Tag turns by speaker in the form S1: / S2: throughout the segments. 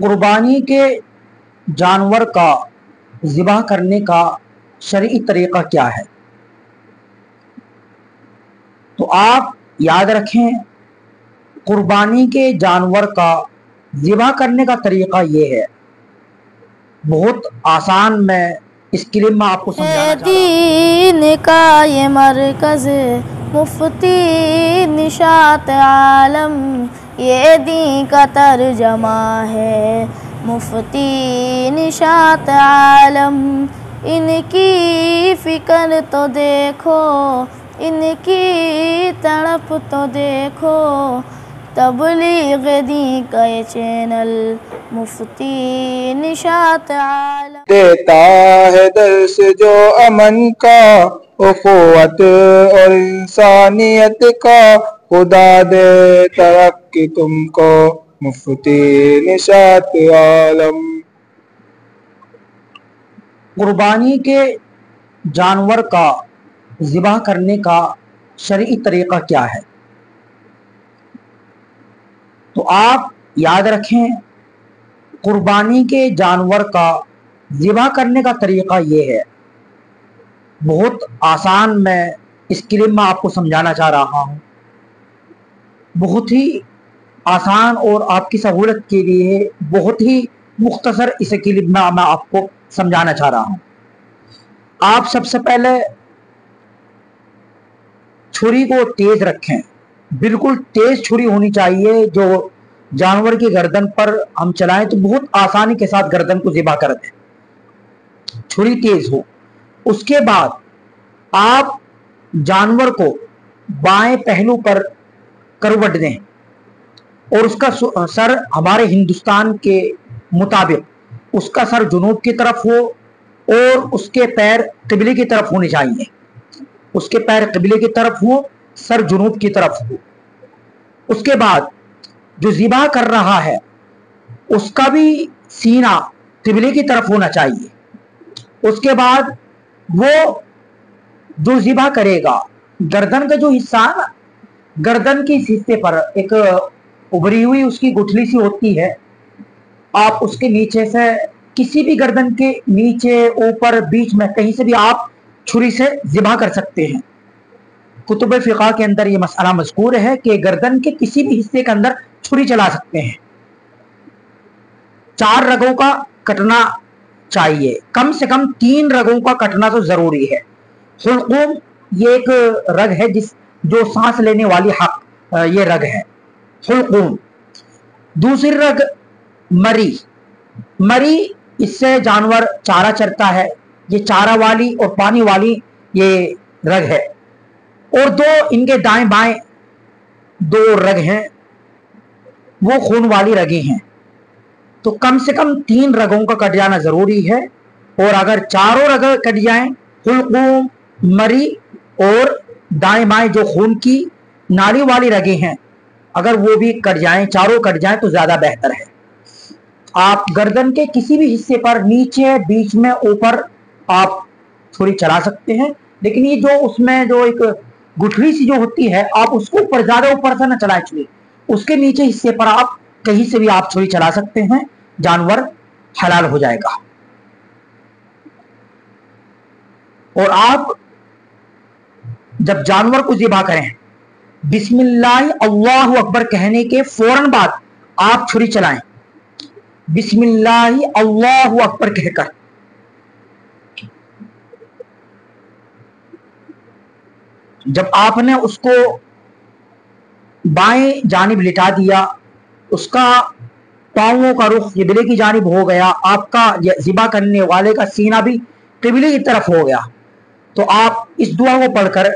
S1: कुर्बानी के जानवर का ज़िबा करने का शरई तरीक़ा क्या है? तो आप याद रखें, कुर्बानी के जानवर का ज़िबा करने का तरीक़ा ये है, बहुत आसान। मैं इसके लिए मैं आपको समझाना चाह रहा हूँ।
S2: दीन का ये मरकज़ मुफ्ती निशात आलम, ये दीन का तर्जमा है मुफ्ती निशात आलम। इनकी फ़िक्र तो देखो, इनकी तड़प तो देखो, तबलीग दीन का ये चैनल मुफ्ती निशात आलम
S3: देता है दर्स जो अमन का, उखुवत और इंसानियत का। खुदा दे तरक्की तुमको मुफ्ती निशात आलम।
S1: कुर्बानी के जानवर का ज़िबा करने का शरई तरीक़ा क्या है? तो आप याद रखें, कुर्बानी के जानवर का ज़िबा करने का तरीक़ा ये है, बहुत आसान। मैं इसके लिए मैं आपको समझाना चाह रहा हूँ। बहुत ही आसान और आपकी सहूलत के लिए बहुत ही मुख्तसर इसके लिए मैं आपको समझाना चाह रहा हूँ। आप सबसे पहले छुरी को तेज रखें, बिल्कुल तेज छुरी होनी चाहिए। जो जानवर की गर्दन पर हम चलाएं तो बहुत आसानी के साथ गर्दन को ज़िबा कर दें, छुरी तेज हो। उसके बाद आप जानवर को बाएं पहलू पर करवट दें और उसका सर हमारे हिंदुस्तान के मुताबिक उसका सर जुनूब की तरफ हो और उसके पैर क़िबले की तरफ होने चाहिए। उसके पैर क़िबले की तरफ हो, सर जुनूब की तरफ हो। उसके बाद जो ज़िबा कर रहा है उसका भी सीना क़िबले की तरफ होना चाहिए। उसके बाद वो जो ज़िबा करेगा, गर्दन का जो हिस्सा है ना, गर्दन के हिस्से पर एक उभरी हुई उसकी गुठली सी होती है, आप उसके नीचे से किसी भी गर्दन के नीचे, ऊपर, बीच में कहीं से भी आप छुरी से ज़िबा कर सकते हैं। कुतुब फ़िक़्ह के अंदर ये मसला मज़कूर है कि गर्दन के किसी भी हिस्से के अंदर छुरी चला सकते हैं। 4 रगों का कटना चाहिए, कम से कम 3 रगों का कटना तो ज़रूरी है। हुल्क़ूम ये एक रग है जो सांस लेने वाली ये रग है, हुल्क़ूम। दूसरी रग मरी, मरी इससे जानवर चारा चरता है, ये चारा वाली और पानी वाली ये रग है। और 2 इनके दाएं बाएं 2 रग हैं, वो खून वाली रगें हैं। तो कम से कम 3 रगों का कट जाना ज़रूरी है। और अगर चारों रग कट जाएं, हुल्क़ूम, मरी और दाएं बाएं जो खून की नाली वाली रगें हैं, अगर वो भी कट जाएं, चारों कट जाएं तो ज़्यादा बेहतर है। आप गर्दन के किसी भी हिस्से पर, नीचे, बीच में, ऊपर आप छुरी चला सकते हैं। लेकिन ये जो उसमें जो एक गुठली सी जो होती है, आप उसको ऊपर, ज़्यादा ऊपर से ना चलाएं छुरी, उसके नीचे हिस्से पर आप कहीं से भी आप छुरी चला सकते हैं, जानवर हलाल हो जाएगा। और आप जब जानवर को ज़िबा करें, बिस्मिल्लाह अल्लाहु अकबर कहने के फौरन बाद आप छुरी चलाएं, बिस्मिल्लाह अल्लाहु अकबर कहकर। जब आपने उसको बाएं जानिब लिटा दिया, उसका पांवों का रुख क़िबले की जानिब हो गया, आपका ज़िबा करने वाले का सीना भी क़िबले की तरफ हो गया, तो आप इस दुआ को पढ़कर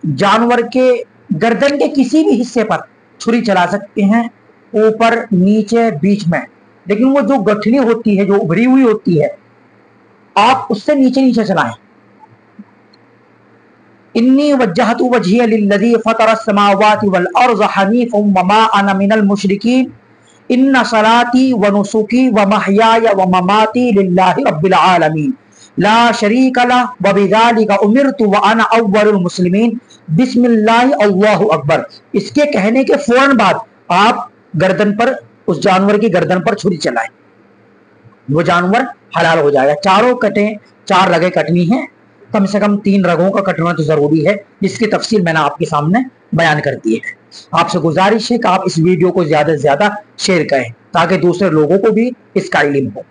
S1: जानवर के गर्दन के किसी भी हिस्से पर छुरी चला सकते हैं, ऊपर, नीचे, बीच में। लेकिन वो जो गठली होती है, जो उभरी हुई होती है, आप उससे नीचे नीचे चलाएं। इन्नी वज्जहतु वजहिय लिल्लज़ी फ़तरस समावाति वल अर्ज़ हनीफ़न वमा अना मिनल मुशरिकीन इन्ना सलाती व नुसुकी व महयाय व ममाती लिल्लाहि रब्बिल आलमीन ला शरीका लहु व बिज़ालिका उमिरतु व अना अव्वलुल मुस्लिमीन बिस्मिल्लाह अल्लाहु अकबर। इसके कहने के फौरन बाद आप गर्दन पर اس جانور کی گردن پر چھری چلائیں، وہ جانور حلال ہو جائے گا۔ چاروں کٹیں، 4 رگیں کٹنی ہیں، کم سے کم 3 رگوں کا کٹنا تو ضروری ہے، جس کی تفصیل میں نے آپ کے سامنے بیان کر دی ہے۔ آپ سے گزارش ہے کہ آپ اس ویڈیو کو زیادہ سے زیادہ شیئر کریں تاکہ دوسرے لوگوں کو بھی اس کا علم ہو۔